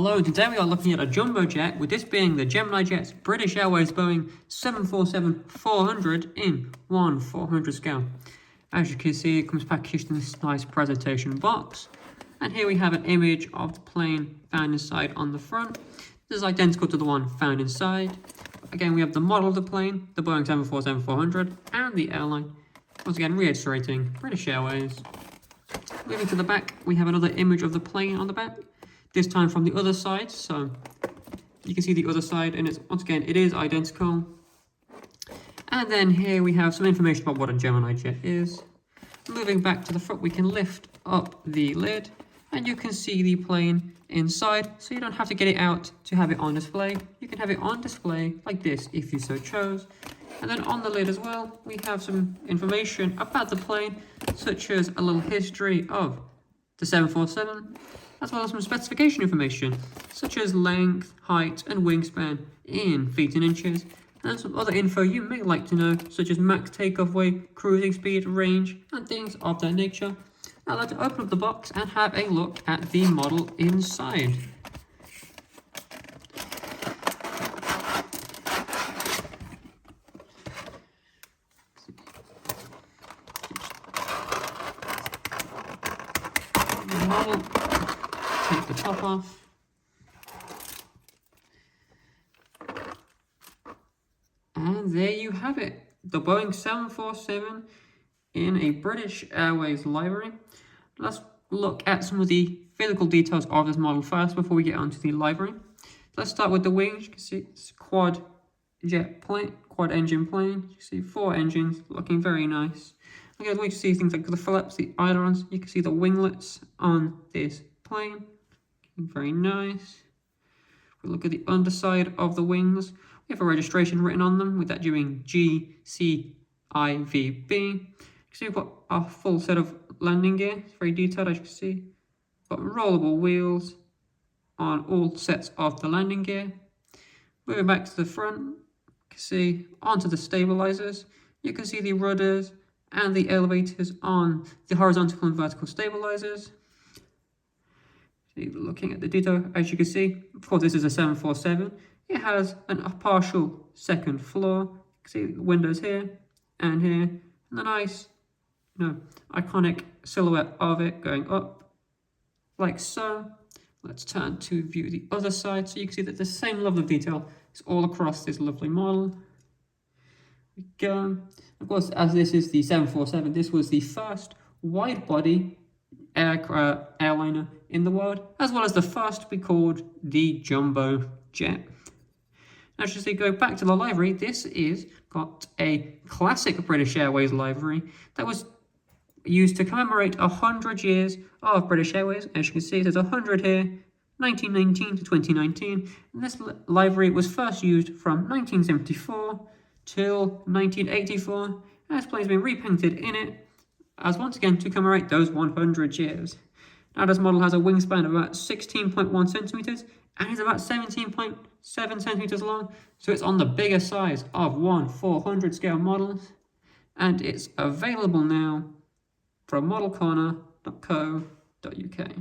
Hello, today we are looking at a jumbo jet, with this being the Gemini jet's British Airways Boeing 747-400 in 1/400 scale. As you can see, it comes packaged in this nice presentation box. And here we have an image of the plane found inside on the front. This is identical to the one found inside. Again, we have the model of the plane, the Boeing 747-400, and the airline. Once again, reiterating, British Airways. Moving to the back, we have another image of the plane on the back. This time from the other side, so you can see the other side, and it's once again, it is identical. And then here we have some information about what a Gemini jet is. Moving back to the front, we can lift up the lid, and you can see the plane inside, so you don't have to get it out to have it on display. You can have it on display like this if you so chose. And then on the lid as well, we have some information about the plane, such as a little history of the 747, as well as some specification information, such as length, height, and wingspan in feet and inches, and some other info you may like to know, such as max takeoff weight, cruising speed, range, and things of that nature. Now I'd like to open up the box and have a look at the model inside. The model. Take the top off. And there you have it. The Boeing 747 in a British Airways livery. Let's look at some of the physical details of this model first before we get onto the livery. Let's start with the wings. You can see it's quad jet plane, quad engine plane. You can see 4 engines looking very nice. Again, we can see things like the flaps, the ailerons. You can see the winglets on this plane. Very nice. If we look at the underside of the wings, we have a registration written on them, with that doing GJBAW1858. You can see we've got a full set of landing gear. It's very detailed, as you can see. Got rollable wheels on all sets of the landing gear. Moving back to the front, you can see onto the stabilizers. You can see the rudders and the elevators on the horizontal and vertical stabilizers. Looking at the detail, as you can see, of course this is a 747. It has a partial second floor. You can see the windows here and here, and the nice, iconic silhouette of it going up like so. Let's turn to view the other side, so you can see that the same level of detail is all across this lovely model. Here we go. Of course, as this is the 747, this was the first wide-body airliner in the world, as well as the first to be called the jumbo jet. Now, as you see, go back to the livery. This is got a classic British Airways livery that was used to commemorate 100 years of British Airways. As you can see, there's 100 here, 1919 to 2019. And this livery was first used from 1974 till 1984. And this plane's been repainted in it, as once again to commemorate those 100 years. Now this model has a wingspan of about 16.1 centimeters and is about 17.7 centimeters long, so it's on the bigger size of 1/400 scale models, and it's available now from modelcorner.co.uk.